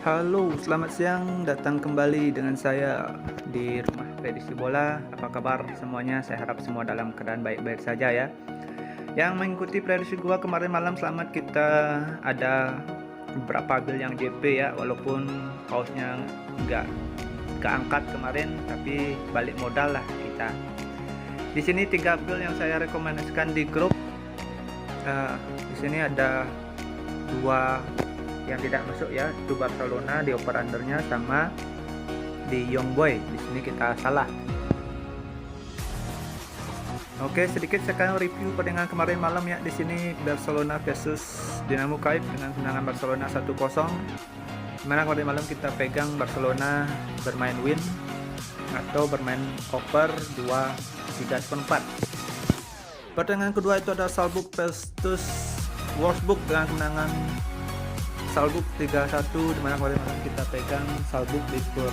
Halo, selamat siang. Datang kembali dengan saya di rumah prediksi bola. Apa kabar semuanya? Saya harap semua dalam keadaan baik-baik saja ya. Yang mengikuti prediksi gua kemarin malam, selamat, kita ada beberapa build yang JP ya, walaupun pausnya nggak keangkat kemarin, tapi balik modal lah kita. Di sini 3 build yang saya rekomendasikan di grup. Di sini ada 2 yang tidak masuk ya, itu Barcelona di over undernya sama di Young Boy. Di sini kita salah. Oke, sedikit saya akan review pertandingan kemarin malam ya. Di sini Barcelona versus Dinamo Kyiv dengan kemenangan Barcelona 1-0. Dimana kemarin malam kita pegang Barcelona bermain win atau bermain over 2-3/4. Pertandingan kedua itu ada Salzburg versus Wolfsburg dengan kemenangan Salzburg 3-1, dimana kemarin malam kita pegang Salzburg di skor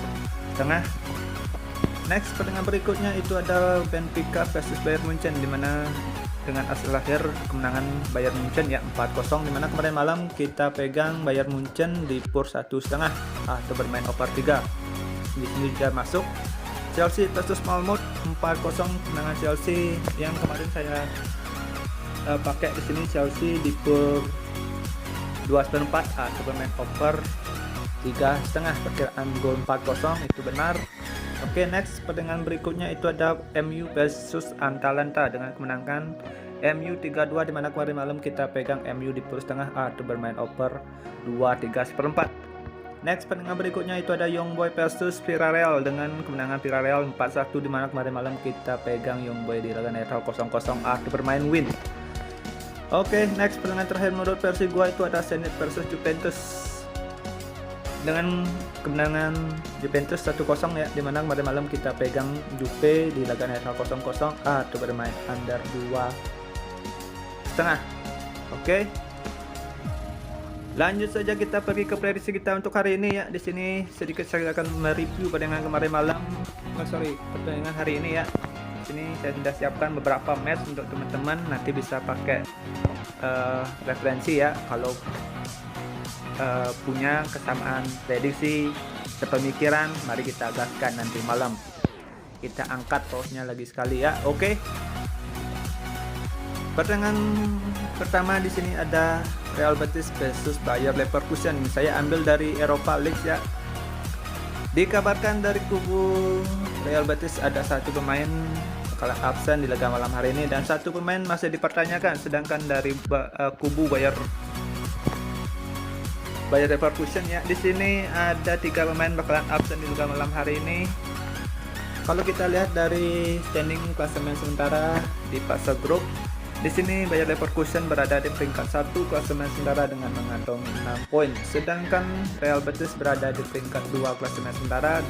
tengah. Next, pertandingan berikutnya itu ada Benfica versus Bayern Munchen, dimana dengan hasil akhir kemenangan Bayern Munchen ya 4-0, dimana kemarin malam kita pegang Bayern Munchen di pur 1,5 atau bermain over 3. Di sini sudah masuk. Chelsea versus Malmo 4-0, kemenangan Chelsea yang kemarin saya pakai di sini. Chelsea di pur 2/4 atau bermain over 3,5, perkiraan gol 4-0 itu benar. Oke, next pertandingan berikutnya itu ada MU versus Atalanta dengan kemenangan MU 3-2, dimana kemarin malam kita pegang MU di pur setengah atau bermain over 2/3/4. Next pertandingan berikutnya itu ada Young Boy versus Villarreal dengan kemenangan Villarreal 4-1, dimana kemarin malam kita pegang Young Boy di laga netral 0-0 atau bermain win. Oke, next pertandingan terakhir menurut versi gua itu ada Zenit versus Juventus dengan kemenangan Juventus 1-0 ya, dimana kemarin malam kita pegang Juve di laga netral 0-0 atau bermain under 2,5. Oke, lanjut saja kita pergi ke prediksi kita untuk hari ini ya. Di sini sedikit saya akan mereview pertandingan kemarin malam. Pertandingan hari ini ya. Sini saya sudah siapkan beberapa match untuk teman-teman, nanti bisa pakai referensi ya. Kalau punya kesamaan prediksi sepemikiran, mari kita gaskan nanti malam. Kita angkat pausnya lagi sekali ya. Oke. Pertandingan pertama di sini ada Real Betis versus Bayer Leverkusen. Saya ambil dari Europa League ya. Dikabarkan dari kubu Real Betis ada satu pemain bakalan absen di laga malam hari ini dan satu pemain masih dipertanyakan, sedangkan dari kubu Bayer Leverkusen ya, di sini ada 3 pemain bakalan absen di laga malam hari ini. Kalau kita lihat dari standing klasemen sementara di fase grup, di sini Bayer Leverkusen berada di peringkat 1 klasemen sementara dengan mengantongi 6 poin, sedangkan Real Betis berada di peringkat 2 klasemen sementara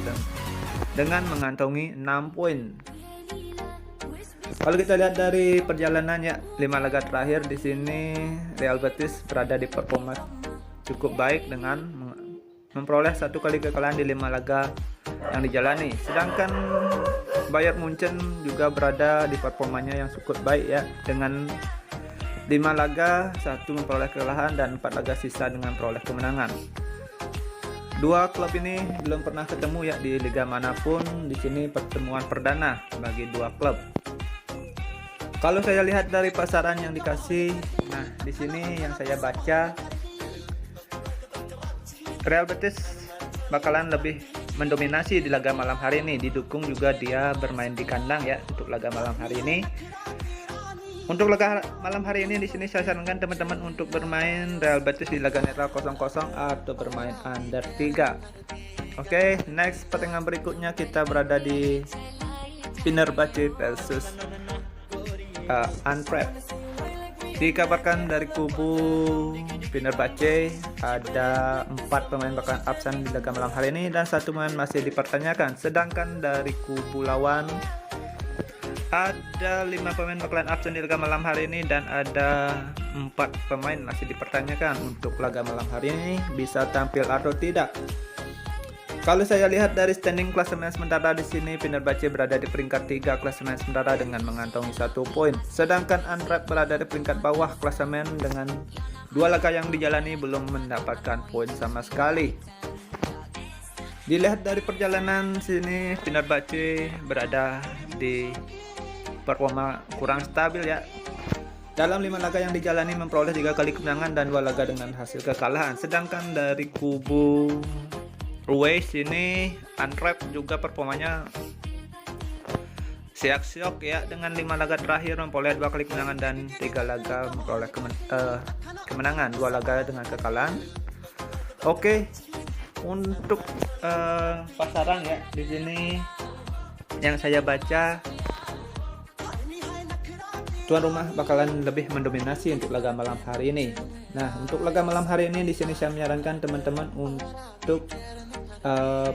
dengan mengantongi 6 poin. Kalau kita lihat dari perjalanannya 5 laga terakhir, di sini Real Betis berada di performa cukup baik dengan memperoleh 1 kali kekalahan di 5 laga yang dijalani, sedangkan Bayern Munchen juga berada di performanya yang cukup baik ya, dengan 5 laga 1 memperoleh kekalahan dan 4 laga sisa dengan memperoleh kemenangan. Dua klub ini belum pernah ketemu ya di liga manapun. Di sini pertemuan perdana bagi dua klub. Kalau saya lihat dari pasaran yang dikasih, nah di sini yang saya baca, Real Betis bakalan lebih mendominasi di laga malam hari ini, didukung juga dia bermain di kandang ya untuk laga malam hari ini. Untuk laga malam hari ini di sini saya sarankan teman-teman untuk bermain Real Betis di laga netral 0-0 atau bermain under 3. Oke, next pertandingan berikutnya kita berada di Fenerbahce versus Antwerp. Dikabarkan dari kubu Fenerbahce ada 4 pemain bakalan absen di laga malam hari ini dan 1 pemain masih dipertanyakan, sedangkan dari kubu lawan ada 5 pemain bakalan absen di laga malam hari ini dan ada 4 pemain masih dipertanyakan untuk laga malam hari ini bisa tampil atau tidak. Kalau saya lihat dari standing klasemen sementara, di sini Fenerbahce berada di peringkat 3 klasemen sementara dengan mengantongi 1 poin. Sedangkan Antwerp berada di peringkat bawah klasemen dengan 2 laga yang dijalani belum mendapatkan poin sama sekali. Dilihat dari perjalanan sini, Fenerbahce berada di performa kurang stabil ya. Dalam 5 laga yang dijalani memperoleh 3 kali kemenangan dan 2 laga dengan hasil kekalahan. Sedangkan dari kubu Ruiz ini Antwerp juga performanya siak-siok ya, dengan 5 laga terakhir memperoleh 2 kali kemenangan dan 3 laga memperoleh kemenangan, 2 laga dengan kekalahan. Oke, untuk pasaran ya di sini yang saya baca, tuan rumah bakalan lebih mendominasi untuk laga malam hari ini. Nah, untuk laga malam hari ini di sini saya menyarankan teman-teman untuk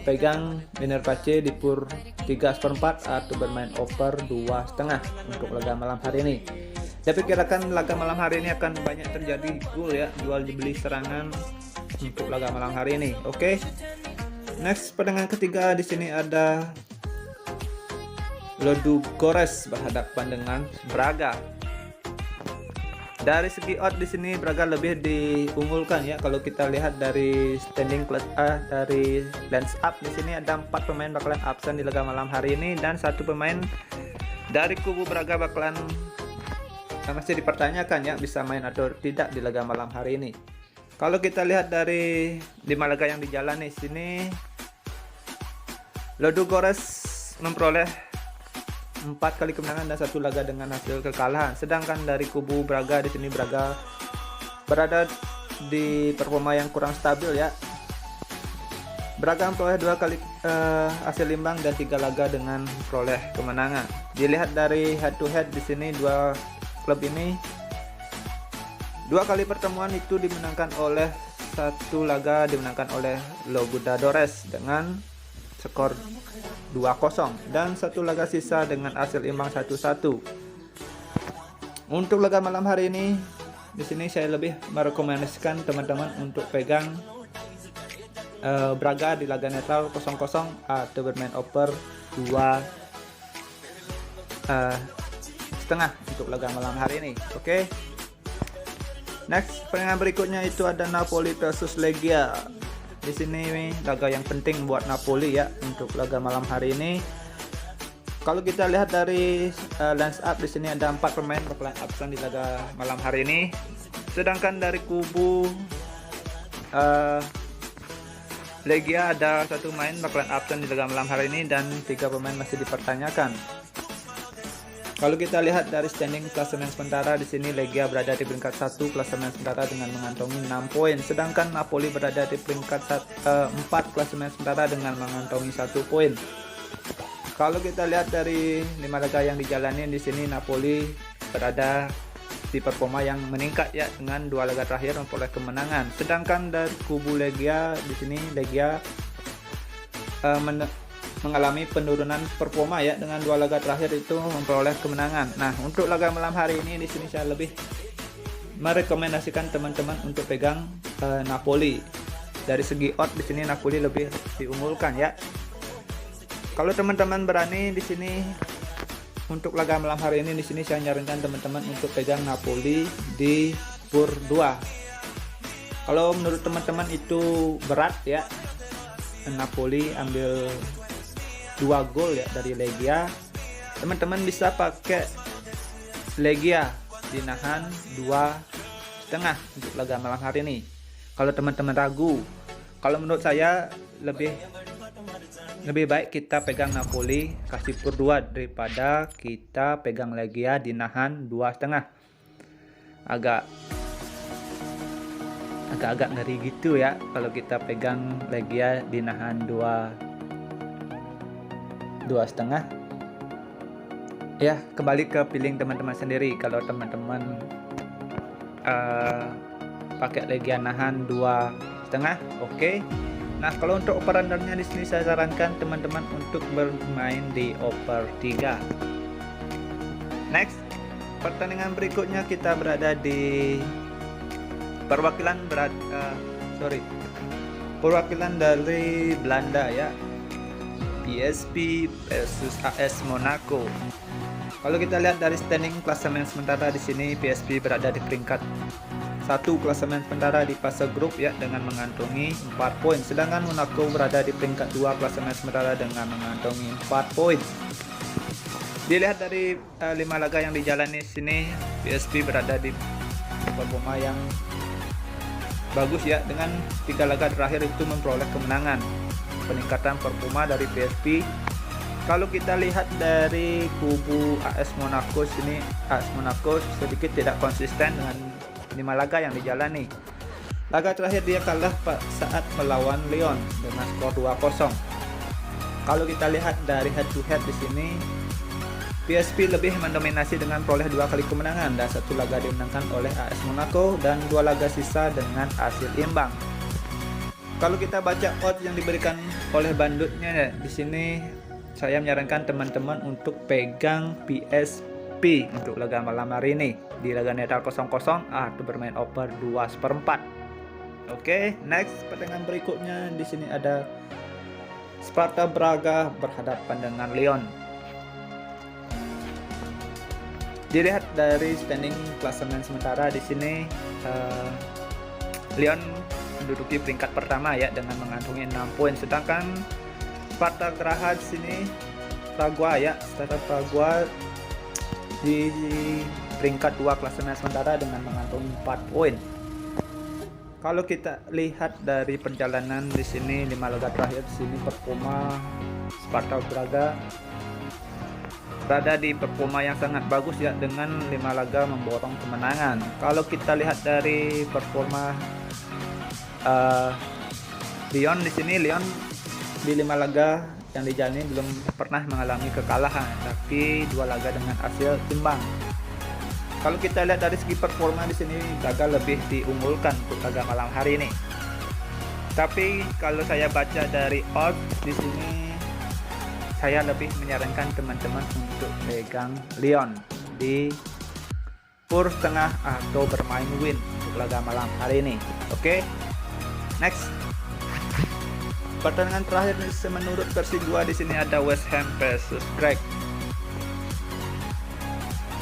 pegang Fenerbahce di PUR 3/4 atau bermain over 2,5 untuk laga malam hari ini. Saya perkirakan laga malam hari ini akan banyak terjadi gol ya, jual beli serangan untuk laga malam hari ini. Oke. Next, pertandingan ketiga di sini ada Ludogorets berhadapan dengan Braga. Dari segi odds di sini Braga lebih diunggulkan ya. Kalau kita lihat dari standing class A dari Lens Up, di sini ada 4 pemain bakalan absen di laga malam hari ini dan 1 pemain dari kubu Braga bakalan masih dipertanyakan ya bisa main atau tidak di laga malam hari ini. Kalau kita lihat dari 5 laga yang dijalani sini, Ludogorets memperoleh 4 kali kemenangan dan 1 laga dengan hasil kekalahan. Sedangkan dari kubu Braga di sini Braga berada di performa yang kurang stabil ya. Braga memperoleh 2 kali hasil imbang dan 3 laga dengan memperoleh kemenangan. Dilihat dari head to head di sini, 2 klub ini 2 kali pertemuan itu dimenangkan oleh 1 laga dimenangkan oleh Ludogorets dengan skor 2-0 dan 1 laga sisa dengan hasil imbang 1-1. Untuk laga malam hari ini di sini saya lebih merekomendasikan teman-teman untuk pegang Braga di laga netral 0-0 atau bermain over 2,5 untuk laga malam hari ini. Oke. Next, pertandingan berikutnya itu ada Napoli versus Legia. Di sini laga yang penting buat Napoli ya untuk laga malam hari ini. Kalau kita lihat dari Lens Up di sini ada 4 pemain bakalan absen di laga malam hari ini. Sedangkan dari kubu Legia ada 1 pemain bakalan absen di laga malam hari ini dan 3 pemain masih dipertanyakan. Kalau kita lihat dari standing klasemen sementara di sini Legia berada di peringkat 1 klasemen sementara dengan mengantongi 6 poin, sedangkan Napoli berada di peringkat 4 klasemen sementara dengan mengantongi 1 poin. Kalau kita lihat dari 5 laga yang dijalani di sini Napoli berada di performa yang meningkat ya dengan 2 laga terakhir memperoleh kemenangan. Sedangkan dari kubu Legia di sini Legia mengalami penurunan performa ya dengan 2 laga terakhir itu memperoleh kemenangan. Nah, untuk laga malam hari ini di sini saya lebih merekomendasikan teman-teman untuk pegang Napoli. Dari segi odds di sini Napoli lebih diunggulkan ya. Kalau teman-teman berani di sini untuk laga malam hari ini di sini saya nyarankan teman-teman untuk pegang Napoli di PUR 2. Kalau menurut teman-teman itu berat ya, Napoli ambil 2 gol ya dari Legia, teman-teman bisa pakai Legia dinahan 2,5 untuk laga malam hari ini. Kalau teman-teman ragu, kalau menurut saya lebih baik kita pegang Napoli kasih PUR 2 daripada kita pegang Legia dinahan 2,5. Agak ngeri gitu ya kalau kita pegang Legia dinahan 2,5. Ya, kembali ke feeling teman-teman sendiri. Kalau teman-teman pakai Legia nahan 2,5, oke. Nah, kalau untuk over undernya di sini saya sarankan teman-teman untuk bermain di over 3. Next, pertandingan berikutnya kita berada di perwakilan dari Belanda ya. PSV versus AS Monaco. Kalau kita lihat dari standing klasemen sementara di sini PSV berada di peringkat 1 satu klasemen sementara di fase grup ya dengan mengantongi 4 poin. Sedangkan Monaco berada di peringkat 2 klasemen sementara dengan mengantongi 4 poin. Dilihat dari 5 laga yang dijalani sini, PSP berada di performa yang bagus ya, dengan 3 laga terakhir itu memperoleh kemenangan. Peningkatan performa dari PSP. Kalau kita lihat dari kubu AS Monaco sini, AS Monaco sedikit tidak konsisten dengan 5 laga yang dijalani. Laga terakhir dia kalah saat melawan Lyon dengan skor 2-0. Kalau kita lihat dari head to head di sini, PSP lebih mendominasi dengan peroleh 2 kali kemenangan, dan 1 laga dimenangkan oleh AS Monaco dan 2 laga sisa dengan hasil imbang. Kalau kita baca odds yang diberikan oleh bandutnya di sini, saya menyarankan teman-teman untuk pegang PSP untuk laga malam hari ini di laga netral 0-0 atau bermain over 2/4. Oke, next pertandingan berikutnya di sini ada Sparta Braga berhadapan dengan Lyon. Dilihat dari standing klasemen sementara di sini, Lyon menduduki peringkat pertama ya dengan mengantongi 6 poin, sedangkan Sparta Praha di sini Sparta Praha di peringkat 2 klasemen sementara dengan mengantongi 4 poin. Kalau kita lihat dari perjalanan di sini 5 laga terakhir di sini, performa Sparta Praha berada di performa yang sangat bagus ya, dengan 5 laga memborong kemenangan. Kalau kita lihat dari performa Lyon di sini, Lyon di 5 laga yang dijalani belum pernah mengalami kekalahan, tapi 2 laga dengan hasil imbang. Kalau kita lihat dari segi performa di sini, Braga lebih diunggulkan untuk laga malam hari ini. Tapi kalau saya baca dari odds di sini, saya lebih menyarankan teman-teman untuk pegang Lyon di pur setengah atau bermain win untuk laga malam hari ini. Oke, next pertandingan terakhir menurut versi 2 di sini ada West Ham versus Greg.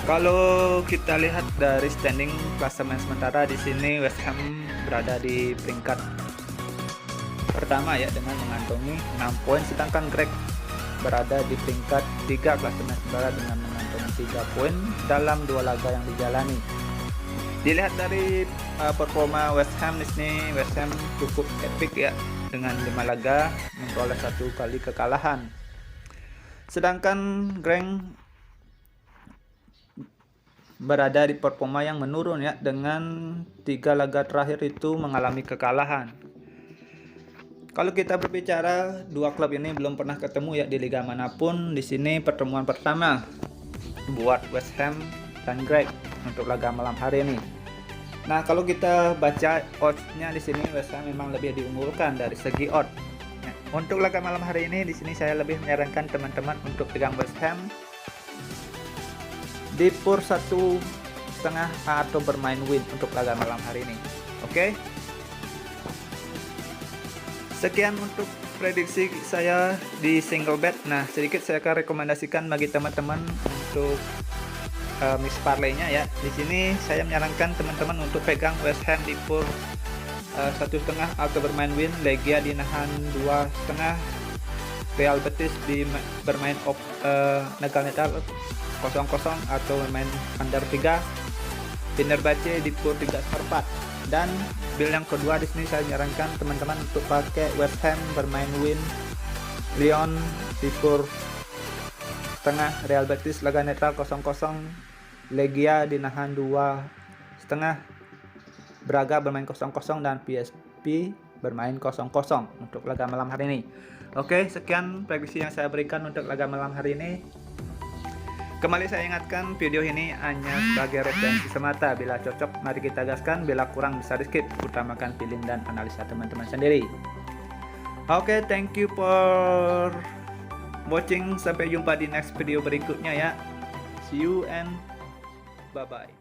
Kalau kita lihat dari standing klasemen sementara di sini, West Ham berada di peringkat pertama ya dengan mengantongi 6 poin, sedangkan Greg berada di peringkat 3 klasemen sementara dengan mengantongi 3 poin dalam 2 laga yang dijalani. Dilihat dari performa West Ham di sini, West Ham cukup epic ya dengan 5 laga memperoleh 1 kali kekalahan. Sedangkan Greg berada di performa yang menurun ya, dengan 3 laga terakhir itu mengalami kekalahan. Kalau kita berbicara, 2 klub ini belum pernah ketemu ya di liga manapun. Di sini pertemuan pertama buat West Ham dan Greg untuk laga malam hari ini. Nah, kalau kita baca odds-nya di sini, West Ham memang lebih diunggulkan dari segi odds. Nah, untuk laga malam hari ini di sini saya lebih menyarankan teman-teman untuk pegang West Ham di pur 1,5 atau bermain win untuk laga malam hari ini. Oke. Sekian untuk prediksi saya di single bet. Nah, sedikit saya akan rekomendasikan bagi teman-teman untuk mix parlay-nya ya. Di sini saya menyarankan teman-teman untuk pegang West Ham di pur 1,5 atau bermain win, Legia dinahan 2,5, Real Betis di bermain negal netral 0-0 atau bermain under 3, Fenerbahce di pur 3/4. Dan build yang kedua di sini saya menyarankan teman-teman untuk pakai West Ham bermain win, Lyon di pur setengah, Real Betis laga netral 0-0, Legia dinahan 2,5, Braga bermain 0-0 dan PSP bermain 0-0 untuk laga malam hari ini. Oke, sekian prediksi yang saya berikan untuk laga malam hari ini. Kembali saya ingatkan, video ini hanya sebagai referensi semata. Bila cocok, mari kita gaskan. Bila kurang, bisa di skip. Utamakan feeling dan analisa teman-teman sendiri. Oke, thank you for watching. Sampai jumpa di next video berikutnya ya. See you and bye-bye.